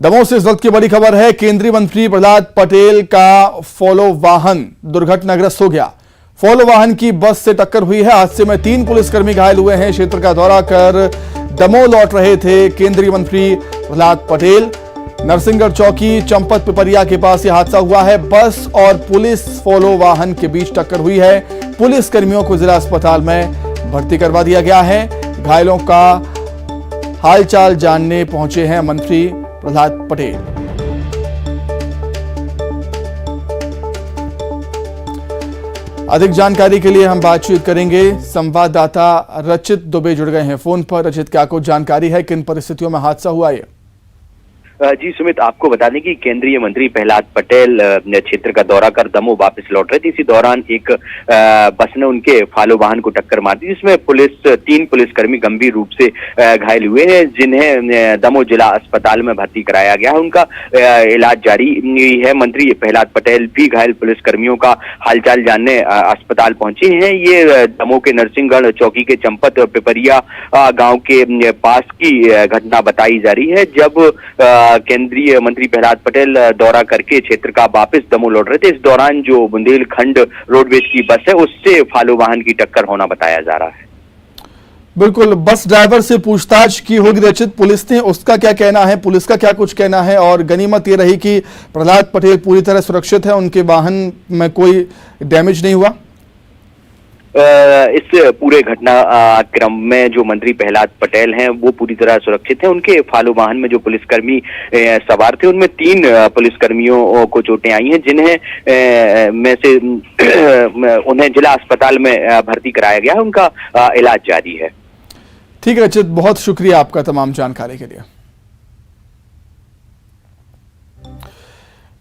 दमोह से इस वक्त की बड़ी खबर है। केंद्रीय मंत्री प्रहलाद पटेल का फॉलो वाहन दुर्घटनाग्रस्त हो गया। फॉलो वाहन की बस से टक्कर हुई है। हादसे में 3 पुलिसकर्मी घायल हुए हैं। क्षेत्र का दौरा कर दमोह लौट रहे थे केंद्रीय मंत्री प्रहलाद पटेल। नरसिंहगढ़ चौकी चंपत पिपरिया के पास यह हादसा हुआ है। बस और पुलिस फॉलो वाहन के बीच टक्कर हुई है। पुलिसकर्मियों को जिला अस्पताल में भर्ती करवा दिया गया है। घायलों का हालचाल जानने पहुंचे हैं मंत्री प्रहलाद पटेल। अधिक जानकारी के लिए हम बातचीत करेंगे। संवाददाता रचित दुबे जुड़ गए हैं फोन पर। रचित, क्या कुछ जानकारी है, किन परिस्थितियों में हादसा हुआ ये? जी सुमित, आपको बता दें कि केंद्रीय मंत्री प्रहलाद पटेल क्षेत्र का दौरा कर दमोह वापस लौट रहे थे। इसी दौरान एक बस ने उनके फॉलो वाहन को टक्कर मार दी, जिसमें 3 पुलिसकर्मी गंभीर रूप से घायल हुए हैं, जिन्हें दमोह जिला अस्पताल में भर्ती कराया गया है। उनका इलाज जारी है। मंत्री प्रहलाद पटेल भी घायल पुलिसकर्मियों का हालचाल जानने अस्पताल पहुंचे हैं। ये दमोह के नरसिंहगढ़ चौकी के चंपत पिपरिया गाँव के पास की घटना बताई जा रही है, जब केंद्रीय मंत्री प्रहलाद पटेल दौरा करके क्षेत्र का वापस दमोह लौट रहे थे। इस दौरान जो बुंदेलखंड रोडवेज की बस है, उससे फॉलो वाहन की टक्कर होना बताया जा रहा है। बिल्कुल, बस ड्राइवर से पूछताछ की होगी रचित। पुलिस ने उसका क्या कहना है, पुलिस का क्या कुछ कहना है? और गनीमत ये रही कि प्रहलाद पटेल पूरी तरह सुरक्षित है, उनके वाहन में कोई डैमेज नहीं हुआ। इस पूरे घटना क्रम में जो मंत्री प्रहलाद पटेल हैं वो पूरी तरह सुरक्षित हैं। उनके फॉलो वाहन में जो पुलिसकर्मी सवार थे, उनमें 3 पुलिसकर्मियों को चोटें आई हैं, जिन्हें में से उन्हें जिला अस्पताल में भर्ती कराया गया है। उनका इलाज जारी है। ठीक है रचित, बहुत शुक्रिया आपका तमाम जानकारी के लिए।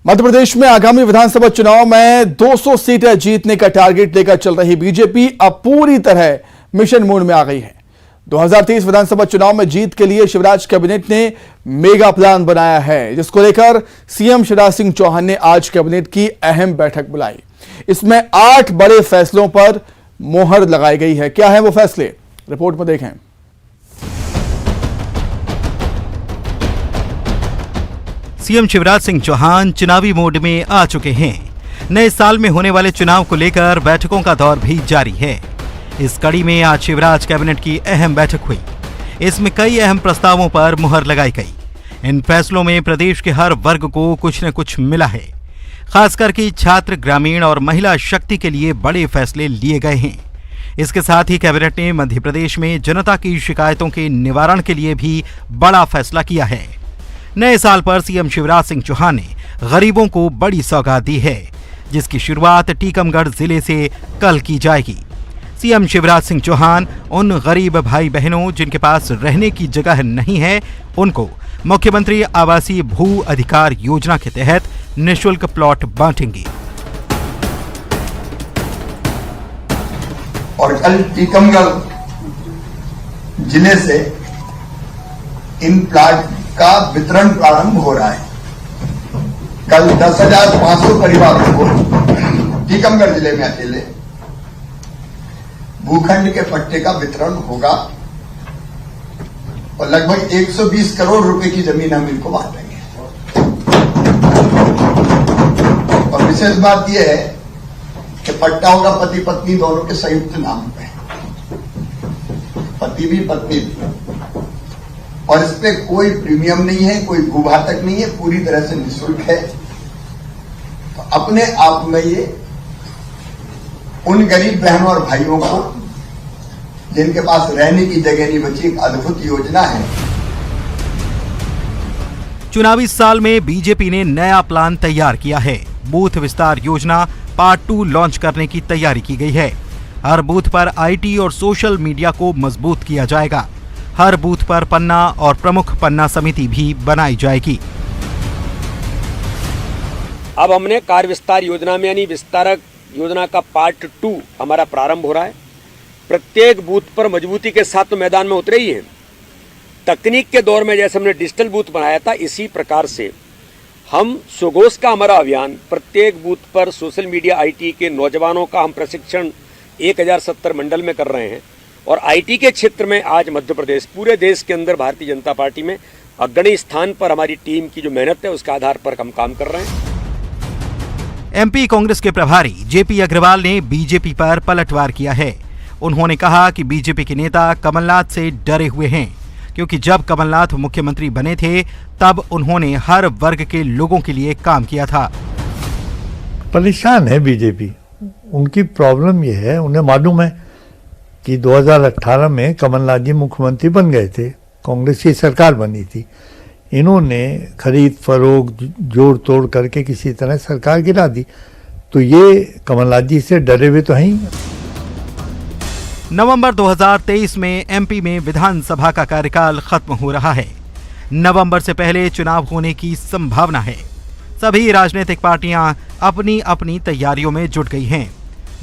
मध्य प्रदेश में आगामी विधानसभा चुनाव में 200 सीटें जीतने का टारगेट लेकर चल रही बीजेपी अब पूरी तरह मिशन मोड में आ गई है। 2023 विधानसभा चुनाव में जीत के लिए शिवराज कैबिनेट ने मेगा प्लान बनाया है, जिसको लेकर सीएम शिवराज सिंह चौहान ने आज कैबिनेट की अहम बैठक बुलाई। इसमें 8 बड़े फैसलों पर मोहर लगाई गई है। क्या है वो फैसले, रिपोर्ट में देखें। सीएम शिवराज सिंह चौहान चुनावी मोड में आ चुके हैं। नए साल में होने वाले चुनाव को लेकर बैठकों का दौर भी जारी है। इस कड़ी में आज शिवराज कैबिनेट की अहम बैठक हुई। इसमें कई अहम प्रस्तावों पर मुहर लगाई गई। इन फैसलों में प्रदेश के हर वर्ग को कुछ न कुछ मिला है। खासकर कि छात्र, ग्रामीण और महिला शक्ति के लिए बड़े फैसले लिए गए हैं। इसके साथ ही कैबिनेट ने मध्य प्रदेश में जनता की शिकायतों के निवारण के लिए भी बड़ा फैसला किया है। नए साल पर सीएम शिवराज सिंह चौहान ने गरीबों को बड़ी सौगात दी है, जिसकी शुरुआत टीकमगढ़ जिले से कल की जाएगी। सीएम शिवराज सिंह चौहान उन गरीब भाई बहनों जिनके पास रहने की जगह नहीं है, उनको मुख्यमंत्री आवासीय भू अधिकार योजना के तहत निःशुल्क प्लॉट बांटेंगे। और कल टीकमगढ़ जिले से इन प्लॉट का वितरण प्रारंभ हो रहा है। कल 10,500 परिवारों को टीकमगढ़ जिले में अकेले भूखंड के पट्टे का वितरण होगा और लगभग 120 करोड़ रुपए की जमीन हम इनको बांटेंगे। और विशेष बात यह है कि पट्टा होगा पति पत्नी दोनों के संयुक्त नाम पे, पति भी पत्नी भी, और इस पे कोई प्रीमियम नहीं है, कोई भूभातक नहीं है, पूरी तरह से निःशुल्क है। तो अपने आप में ये उन गरीब बहनों और भाइयों को जिनके पास रहने की जगह नहीं बची, एक अद्भुत योजना है। चुनावी साल में बीजेपी ने नया प्लान तैयार किया है। बूथ विस्तार योजना पार्ट 2 लॉन्च करने की तैयारी की गई है। हर बूथ पर आईटी और सोशल मीडिया को मजबूत किया जाएगा। हर बूथ पर पन्ना और प्रमुख पन्ना समिति भी बनाई जाएगी। अब हमने कार्य विस्तार योजना में यानी विस्तारक योजना का पार्ट 2 हमारा प्रारंभ हो रहा है। प्रत्येक बूथ पर मजबूती के साथ तो मैदान में उतरे ही हैं। तकनीक के दौर में जैसे हमने डिजिटल बूथ बनाया था, इसी प्रकार से हम सुगोष का हमारा अभियान, प्रत्येक बूथ पर सोशल मीडिया आईटी के नौजवानों का हम प्रशिक्षण 1070 मंडल में कर रहे हैं। और आईटी के क्षेत्र में आज मध्य प्रदेश पूरे देश के अंदर भारतीय जनता पार्टी में अग्रणी स्थान पर हमारी टीम की जो मेहनत है उसके आधार पर हम काम कर रहे हैं। एमपी कांग्रेस के प्रभारी जेपी अग्रवाल ने बीजेपी पर पलटवार किया है। उन्होंने कहा कि बीजेपी के नेता कमलनाथ से डरे हुए हैं, क्योंकि जब कमलनाथ मुख्यमंत्री बने थे तब उन्होंने हर वर्ग के लोगों के लिए काम किया था। परेशान है बीजेपी। उनकी प्रॉब्लम यह है, उन्हें मालूम है कि 2018 में कमलनाथ जी मुख्यमंत्री बन गए थे, कांग्रेस की सरकार बनी थी। इन्होंने खरीद फरोख्त जोड़ तोड़ करके किसी तरह सरकार गिरा दी, तो ये कमलनाथ जी से डरे हुए तो हैं ही। नवंबर 2023 में एमपी में विधानसभा का कार्यकाल खत्म हो रहा है। नवंबर से पहले चुनाव होने की संभावना है। सभी राजनीतिक पार्टियां अपनी अपनी तैयारियों में जुट गई हैं।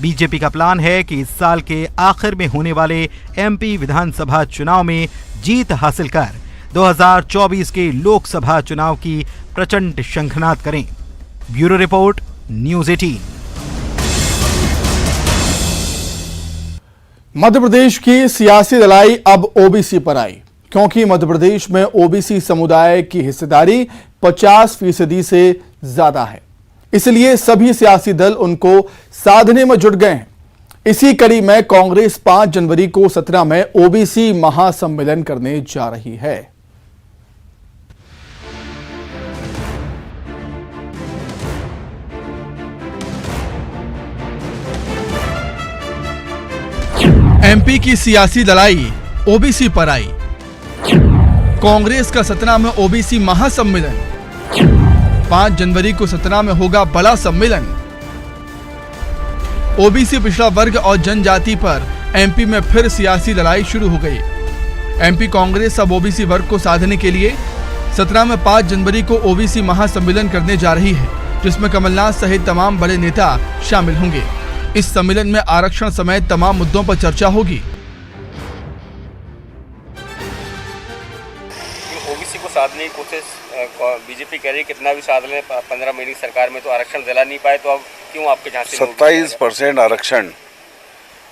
बीजेपी का प्लान है कि इस साल के आखिर में होने वाले एमपी विधानसभा चुनाव में जीत हासिल कर 2024 के लोकसभा चुनाव की प्रचंड शंखनाद करें। Bureau report, news 18। Madhya Pradesh की सियासी लड़ाई अब ओबीसी पर आई, क्योंकि मध्य प्रदेश में ओबीसी समुदाय की हिस्सेदारी 50% से ज्यादा है। इसलिए सभी सियासी दल उनको साधने में जुट गए हैं। इसी कड़ी में कांग्रेस 5 जनवरी को 17 में ओबीसी महासम्मेलन करने जा रही है। एमपी की सियासी लड़ाई ओबीसी पर आई। कांग्रेस का सतना में ओबीसी महासम्मेलन, 5 जनवरी को सतना में होगा बड़ा सम्मेलन। ओबीसी पिछड़ा वर्ग और जनजाति पर एमपी में फिर सियासी लड़ाई शुरू हो गई। एमपी कांग्रेस अब ओबीसी वर्ग को साधने के लिए सतना में 5 जनवरी को ओबीसी महासम्मेलन करने जा रही है, जिसमें कमलनाथ सहित तमाम बड़े नेता शामिल होंगे। इस सम्मेलन में आरक्षण समेत तमाम मुद्दों पर चर्चा होगी। ओबीसी को साधने की कोशिश बीजेपी कह रही है, कितना भी साध लें 15 महीने की सरकार में तो आरक्षण दिला नहीं पाए, तो अब क्यों आपके झांसे 27% आरक्षण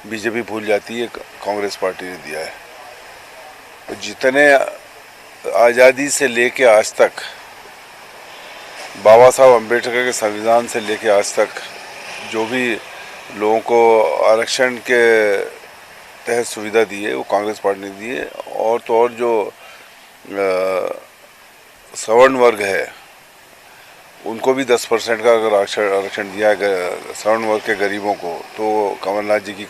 बीजेपी भूल जाती है, कांग्रेस पार्टी ने दिया है। तो जितने आज़ादी से लेके आज तक, बाबा साहब अम्बेडकर के संविधान से लेके आज तक जो भी लोगों को आरक्षण के तहत सुविधा दी है वो कांग्रेस पार्टी ने दी है। और तो और जो सवर्ण वर्ग है उनको भी 10% का अगर आरक्षण दिया है सवर्ण वर्ग के गरीबों को, तो कमलनाथ जी की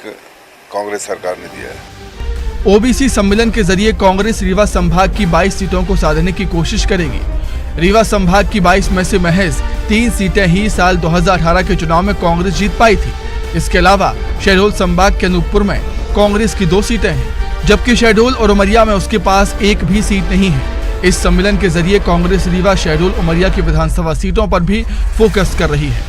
कांग्रेस सरकार ने दिया है। ओबीसी सम्मेलन के जरिए कांग्रेस रीवा संभाग की 22 सीटों को साधने की कोशिश करेगी। रीवा संभाग की 22 में से महज 3 सीटें ही साल 2018 के चुनाव में कांग्रेस जीत पाई थी। इसके अलावा शहडोल संभाग के अनूपपुर में कांग्रेस की 2 सीटें हैं, जबकि शहडोल और उमरिया में उसके पास एक भी सीट नहीं है। इस सम्मेलन के जरिए कांग्रेस रीवा, शहडोल, उमरिया की विधानसभा सीटों पर भी फोकस कर रही है।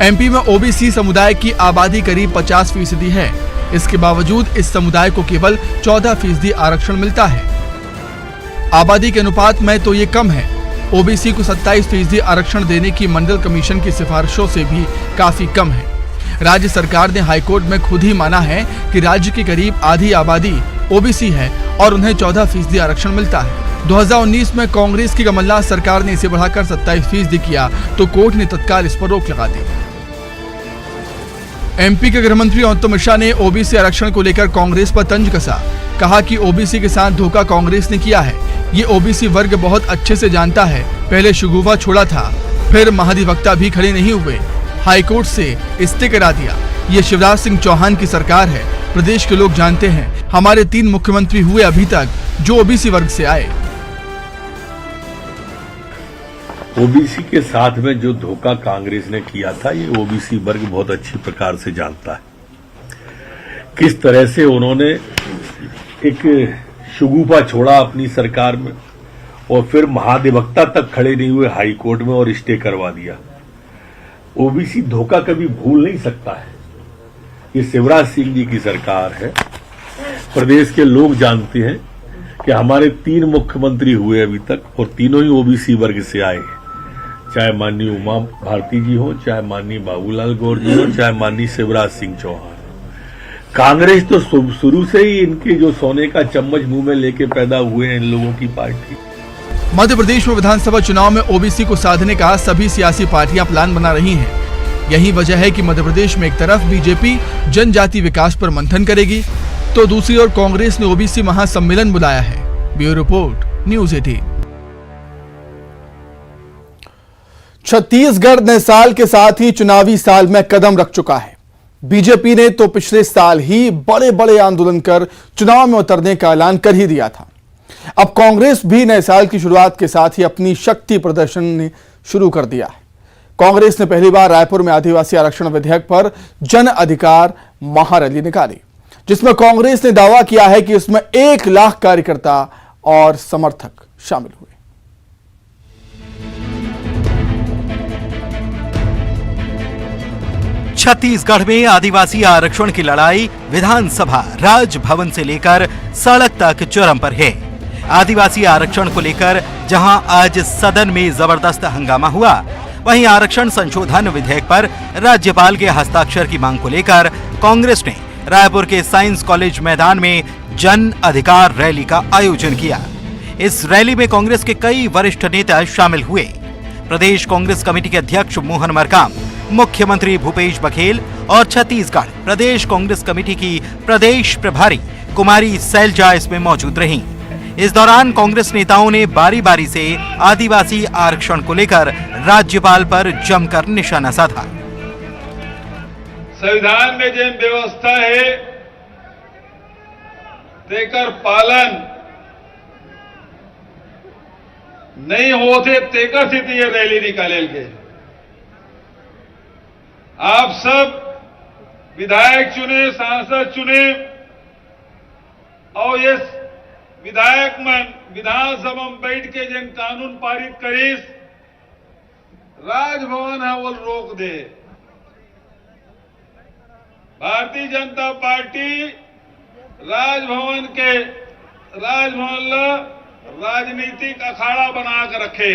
एमपी में ओबीसी समुदाय की आबादी करीब 50% है। इसके बावजूद इस समुदाय को केवल 14% आरक्षण मिलता है। आबादी के अनुपात में तो ये कम है। ओबीसी को 27% आरक्षण देने की मंडल कमीशन की सिफारिशों से भी काफी कम है। राज्य सरकार ने हाईकोर्ट में खुद ही माना है कि राज्य की करीब आधी आबादी ओबीसी है और उन्हें 14% आरक्षण मिलता है। 2019 में कांग्रेस की कमलनाथ सरकार ने इसे बढ़ाकर 27% किया, तो कोर्ट ने तत्काल इस पर रोक लगा दी। एमपी के गृह मंत्री अमित शाह ने ओबीसी आरक्षण को लेकर कांग्रेस पर तंज कसा। कहा कि ओबीसी के साथ धोखा कांग्रेस ने किया है। ये ओबीसी वर्ग बहुत अच्छे से जानता है। पहले शगुफा छोड़ा था, फिर महाधिवक्ता भी खड़े नहीं हुए, हाईकोर्ट से इस्ते करा दिया। ये शिवराज सिंह चौहान की सरकार है। प्रदेश के लोग जानते हैं, हमारे 3 मुख्यमंत्री हुए अभी तक जो ओबीसी वर्ग से आए। ओबीसी के साथ में जो धोखा कांग्रेस ने किया था, ये ओबीसी वर्ग बहुत अच्छी प्रकार से जानता है। किस तरह से उन्होंने एक शगुफा छोड़ा अपनी सरकार में और फिर महाधिवक्ता तक खड़े नहीं हुए हाई कोर्ट में और स्टे करवा दिया। ओबीसी धोखा कभी भूल नहीं सकता है। ये शिवराज सिंह जी की सरकार है। प्रदेश के लोग जानते हैं कि हमारे 3 मुख्यमंत्री हुए अभी तक और तीनों ही ओबीसी वर्ग से आए, चाहे माननीय उमा भारती जी हो, चाहे माननीय बाबूलाल गौर जी हो, चाहे माननीय शिवराज सिंह चौहान। कांग्रेस तो शुरू से ही इनके जो सोने का चम्मच मुंह में लेके पैदा हुए हैं इन लोगों की पार्टी। मध्य प्रदेश में विधानसभा चुनाव में ओबीसी को साधने का सभी सियासी पार्टियां प्लान बना रही हैं। यही वजह है कि मध्य प्रदेश में एक तरफ बीजेपी जनजाति विकास पर मंथन करेगी, तो दूसरी ओर कांग्रेस ने ओबीसी महासम्मेलन बुलाया है। Bureau report, news 18। छत्तीसगढ़ नए साल के साथ ही चुनावी साल में कदम रख चुका है। बीजेपी ने तो पिछले साल ही बड़े बड़े आंदोलन कर चुनाव में उतरने का ऐलान कर ही दिया था। अब कांग्रेस भी नए साल की शुरुआत के साथ ही अपनी शक्ति प्रदर्शन शुरू कर दिया है। कांग्रेस ने पहली बार रायपुर में आदिवासी आरक्षण विधेयक पर जन अधिकार महारैली निकाली, जिसमें कांग्रेस ने दावा किया है कि इसमें 1 लाख कार्यकर्ता और समर्थक शामिल हुए। छत्तीसगढ़ में आदिवासी आरक्षण की लड़ाई विधानसभा, राजभवन से लेकर सड़क तक चरम पर है। आदिवासी आरक्षण को लेकर जहां आज सदन में जबरदस्त हंगामा हुआ, वहीं आरक्षण संशोधन विधेयक पर राज्यपाल के हस्ताक्षर की मांग को लेकर कांग्रेस ने रायपुर के साइंस कॉलेज मैदान में जन अधिकार रैली का आयोजन किया। इस रैली में कांग्रेस के कई वरिष्ठ नेता शामिल हुए। प्रदेश कांग्रेस कमेटी के अध्यक्ष मोहन मरकाम, मुख्यमंत्री भूपेश बघेल और छत्तीसगढ़ प्रदेश कांग्रेस कमेटी की प्रदेश प्रभारी कुमारी सैलजा इसमें मौजूद रहीं। इस दौरान कांग्रेस नेताओं ने बारी बारी से आदिवासी आरक्षण को लेकर राज्यपाल पर जमकर निशाना साधा। संविधान में जिन व्यवस्था है तेकर पालन नहीं होते, तेकर से ये रैली निकाले गए। आप सब विधायक चुने, सांसद चुने और ये विधायक मन विधानसभा में बैठ के जिन कानून पारित करीस, राजभवन है वो रोक दे। भारतीय जनता पार्टी राजभवन राजनीतिक अखाड़ा बना कर रखे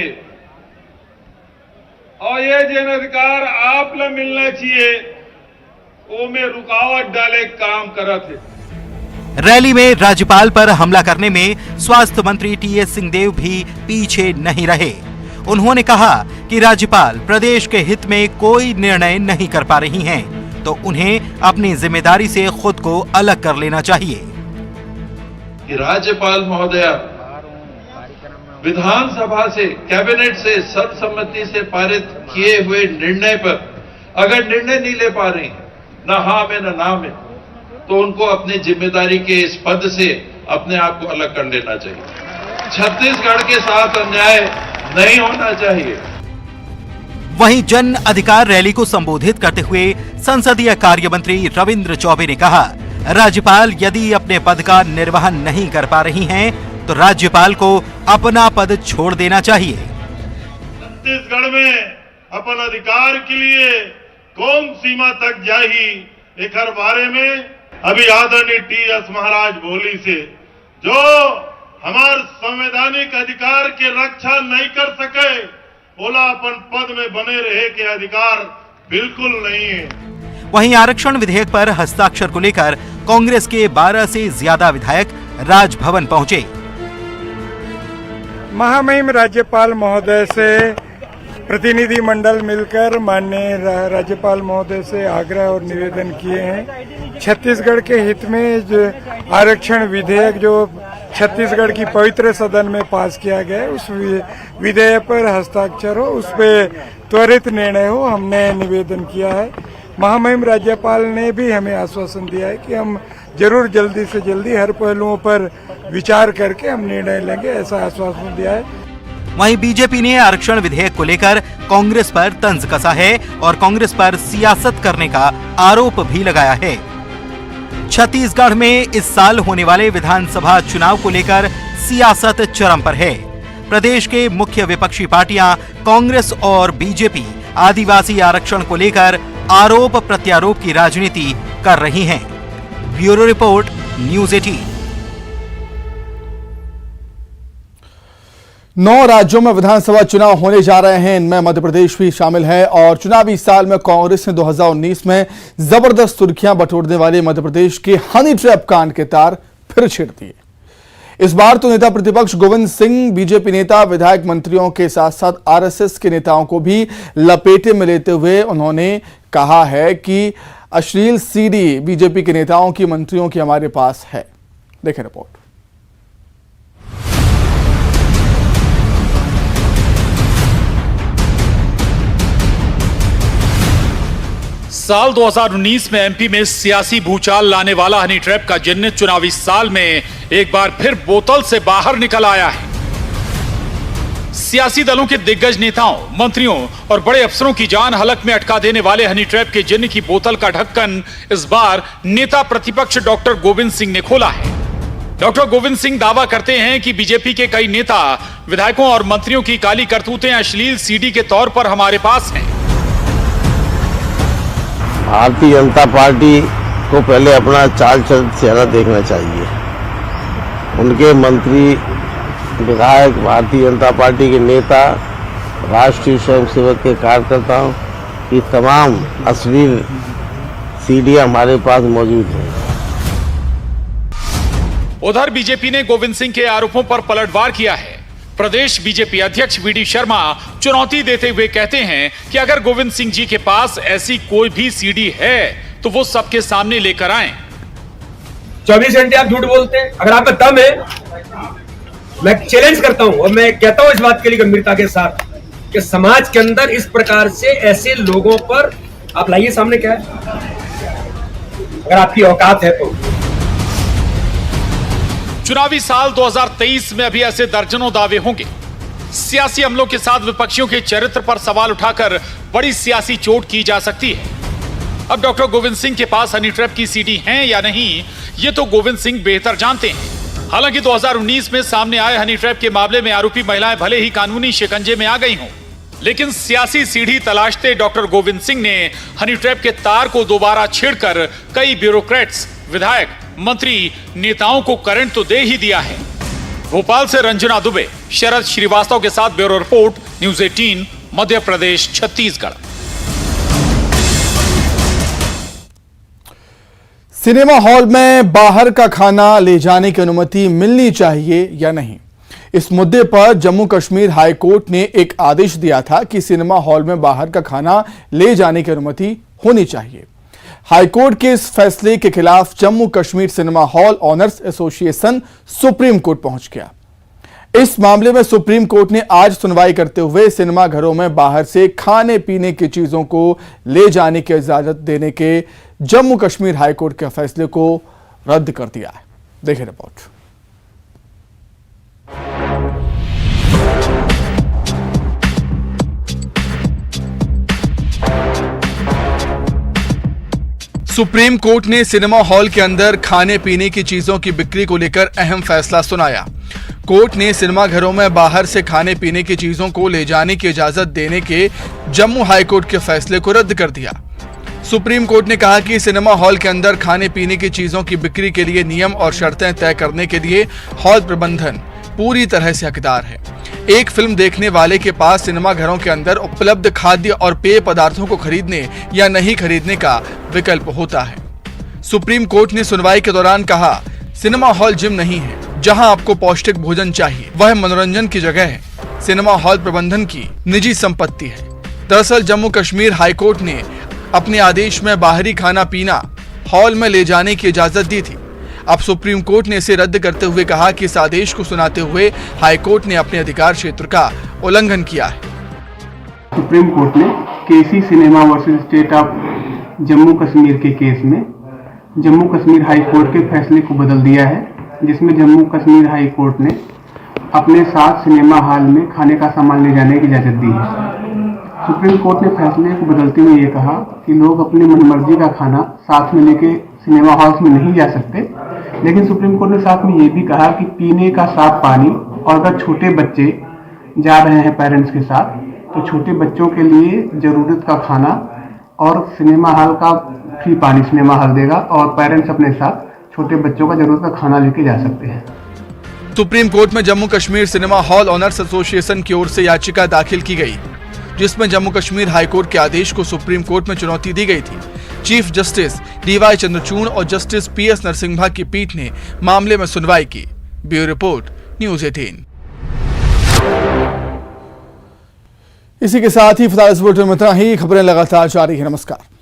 और ये जिन अधिकार आप ला मिलना चाहिए वो में रुकावट डाले काम करत है। रैली में राज्यपाल पर हमला करने में स्वास्थ्य मंत्री टीएस सिंहदेव भी पीछे नहीं रहे। उन्होंने कहा कि राज्यपाल प्रदेश के हित में कोई निर्णय नहीं कर पा रही हैं, तो उन्हें अपनी जिम्मेदारी से खुद को अलग कर लेना चाहिए। राज्यपाल महोदया विधानसभा से, कैबिनेट से सर्वसम्मति से पारित किए हुए निर्णय पर अगर निर्णय नहीं ले पा रही, न हाँ में न ना में, तो उनको अपनी जिम्मेदारी के इस पद से अपने आप को अलग कर लेना चाहिए। छत्तीसगढ़ के साथ अन्याय नहीं होना चाहिए। वहीं जन अधिकार रैली को संबोधित करते हुए संसदीय कार्य मंत्री रविंद्र चौबे ने कहा, राज्यपाल यदि अपने पद का निर्वहन नहीं कर पा रही हैं, तो राज्यपाल को अपना पद छोड़ देना चाहिए। छत्तीसगढ़ में अपन अधिकार के लिए कौन सीमा तक जाही, एक बारे में अभी आदरणीय टीएस महाराज बोली से जो हमार संवैधानिक अधिकार के रक्षा नहीं कर सके, बोला अपन पद में बने रहे के अधिकार बिल्कुल नहीं है। वहीं आरक्षण विधेयक पर हस्ताक्षर को लेकर कांग्रेस के 12 से ज्यादा विधायक राजभवन पहुंचे। महामहिम राज्यपाल महोदय से प्रतिनिधि मंडल मिलकर माननीय राज्यपाल महोदय से आग्रह और निवेदन किए हैं। छत्तीसगढ़ के हित में जो आरक्षण विधेयक जो छत्तीसगढ़ की पवित्र सदन में पास किया गया, उस विधेयक पर हस्ताक्षर हो, उस पर त्वरित निर्णय हो, हमने निवेदन किया है। महामहिम राज्यपाल ने भी हमें आश्वासन दिया है कि हम जरूर जल्दी से जल्दी हर पहलुओं पर विचार करके हम निर्णय लेंगे, ऐसा आश्वासन दिया है। वहीं बीजेपी ने आरक्षण विधेयक को लेकर कांग्रेस पर तंज कसा है और कांग्रेस पर सियासत करने का आरोप भी लगाया है। छत्तीसगढ़ में इस साल होने वाले विधानसभा चुनाव को लेकर सियासत चरम पर है। प्रदेश के मुख्य विपक्षी पार्टियां कांग्रेस और बीजेपी आदिवासी आरक्षण को लेकर आरोप प्रत्यारोप की राजनीति कर रही हैं। Bureau report, news 18। 9 राज्यों में विधानसभा चुनाव होने जा रहे हैं। इनमें मध्य प्रदेश भी शामिल है और चुनावी साल में कांग्रेस ने 2019 में जबरदस्त सुर्खियां बटोरने वाले मध्य प्रदेश के हनी ट्रैप कांड के तार फिर छेड़ दिए। इस बार तो नेता प्रतिपक्ष गोविंद सिंह, बीजेपी नेता, विधायक, मंत्रियों के साथ साथ आरएसएस के नेताओं को भी लपेटे में लेते हुए उन्होंने कहा है कि अश्लील सीडी बीजेपी के नेताओं की, मंत्रियों की हमारे पास है। देखें रिपोर्ट। साल 2019 में एमपी में सियासी भूचाल लाने वाला हनी ट्रैप का जिन्न चुनावी साल में एक बार फिर बोतल से बाहर निकल आया है। सियासी दलों के दिग्गज नेताओं, मंत्रियों और बड़े अफसरों की जान हलक में अटका देने वाले हनी ट्रैप के जिन्न की बोतल का ढक्कन इस बार नेता प्रतिपक्ष डॉक्टर गोविंद सिंह ने खोला है। डॉक्टर गोविंद सिंह दावा करते हैं कि बीजेपी के कई नेता, विधायकों और मंत्रियों की काली करतूतें अश्लील सीडी के तौर पर हमारे पास हैं। भारतीय जनता पार्टी को पहले अपना चाल चल चेहरा देखना चाहिए। उनके मंत्री, विधायक, भारतीय जनता पार्टी के नेता, राष्ट्रीय स्वयंसेवक के कार्यकर्ताओं की तमाम अश्लील सीडी हमारे पास मौजूद है। उधर बीजेपी ने गोविंद सिंह के आरोपों पर पलटवार किया है। प्रदेश बीजेपी अध्यक्ष वीडी शर्मा चुनौती देते हुए कहते हैं कि अगर गोविंद सिंह जी के पास ऐसी कोई भी सीडी है तो वो सबके सामने लेकर आएं। 24 घंटे आप झूठ बोलते हैं। अगर आपका दम है, मैं चैलेंज करता हूं और मैं कहता हूं इस बात के लिए गंभीरता के साथ कि समाज के अंदर इस प्रकार से ऐसे लोगों पर आप लाइए सामने क्या है, अगर आपकी औकात है तो। चुनावी साल 2023 में अभी ऐसे दर्जनों दावे होंगे। सियासी अमलों के साथ विपक्षियों के चरित्र पर सवाल उठाकर बड़ी सियासी चोट की जा सकती है। अब डॉक्टर गोविंद सिंह के पास हनी ट्रैप की सीडी हैं या नहीं, ये तो गोविंद सिंह बेहतर जानते हैं। हालांकि 2019 में सामने आए हनी ट्रैप के मामले में आरोपी महिलाएं भले ही कानूनी शिकंजे में आ गई हों, लेकिन सियासी सीढ़ी तलाशते डॉक्टर गोविंद सिंह ने हनी ट्रैप के तार को दोबारा छेड़कर कई ब्यूरोक्रेट्स, विधायक, मंत्री, नेताओं को करंट तो दे ही दिया है। भोपाल से रंजना दुबे, शरद श्रीवास्तव के साथ bureau report, news 18, Madhya Pradesh, Chhattisgarh. Cinema hall में बाहर का खाना ले जाने की अनुमति मिलनी चाहिए या नहीं, इस मुद्दे पर जम्मू कश्मीर हाई कोर्ट ने एक आदेश दिया था कि सिनेमा हॉल में बाहर का खाना ले जाने की अनुमति होनी चाहिए। हाईकोर्ट के इस फैसले के खिलाफ Jammu Kashmir cinema hall owners association supreme court पहुंच गया। इस मामले में सुप्रीम कोर्ट ने आज सुनवाई करते हुए सिनेमा घरों में बाहर से खाने पीने की चीजों को ले जाने की इजाजत देने के जम्मू कश्मीर हाईकोर्ट के फैसले को रद्द कर दिया है। देखिए रिपोर्ट। सुप्रीम कोर्ट ने सिनेमा हॉल के अंदर खाने पीने की चीजों की बिक्री को लेकर अहम फैसला सुनाया। कोर्ट ने सिनेमा घरों में बाहर से खाने पीने की चीजों को ले जाने की इजाजत देने के जम्मू हाई कोर्ट के फैसले को रद्द कर दिया। सुप्रीम कोर्ट ने कहा कि सिनेमा हॉल के अंदर खाने पीने की चीजों की बिक्री के लिए नियम और शर्तें तय करने के लिए हॉल प्रबंधन पूरी तरह से हकदार है। एक फिल्म देखने वाले के पास सिनेमा घरों के अंदर उपलब्ध खाद्य और पेय पदार्थों को खरीदने या नहीं खरीदने का विकल्प होता है। सुप्रीम कोर्ट ने सुनवाई के दौरान कहा, सिनेमा हॉल जिम नहीं है जहां आपको पौष्टिक भोजन चाहिए, वह मनोरंजन की जगह है। सिनेमा हॉल प्रबंधन की निजी संपत्ति है। दरअसल जम्मू कश्मीर हाईकोर्ट ने अपने आदेश में बाहरी खाना पीना हॉल में ले जाने की इजाजत दी थी। अब सुप्रीम कोर्ट ने इसे रद्द करते हुए कहा कि इस आदेश को सुनाते हुए हाईकोर्ट ने अपने अधिकार क्षेत्र का उल्लंघन किया है। सुप्रीम कोर्ट ने KC cinema versus state of Jammu Kashmir के केस में जम्मू कश्मीर हाई कोर्ट के फैसले को बदल दिया है, जिसमें जम्मू कश्मीर हाई कोर्ट ने अपने साथ सिनेमा हॉल में खाने का सामान ले जाने की इजाजत दी है। सुप्रीम कोर्ट ने फैसले को बदलते हुए ये कहा कि लोग अपनी मनमर्जी का खाना साथ में लेके सिनेमा हॉल्स में नहीं जा सकते, लेकिन सुप्रीम कोर्ट ने साथ में ये भी कहा कि पीने का साफ पानी, और अगर छोटे बच्चे जा रहे हैं पेरेंट्स के साथ तो छोटे बच्चों के लिए जरूरत का खाना और सिनेमा हॉल का फ्री पानी सिनेमा हॉल देगा, और पेरेंट्स अपने साथ छोटे बच्चों का जरूरत का खाना लेके जा सकते हैं। सुप्रीम कोर्ट में Jammu Kashmir cinema hall owners association की ओर से याचिका दाखिल की गई, जिसमें जम्मू कश्मीर हाईकोर्ट के आदेश को सुप्रीम कोर्ट में चुनौती दी गई थी। चीफ जस्टिस डीवाई चंद्रचूड़ और जस्टिस पीएस नरसिम्हा की पीठ ने मामले में सुनवाई की। Bureau report, news 18। इसी के साथ ही फिलहाल इस बुलेटिन में इतना ही। खबरें लगातार जारी है। नमस्कार।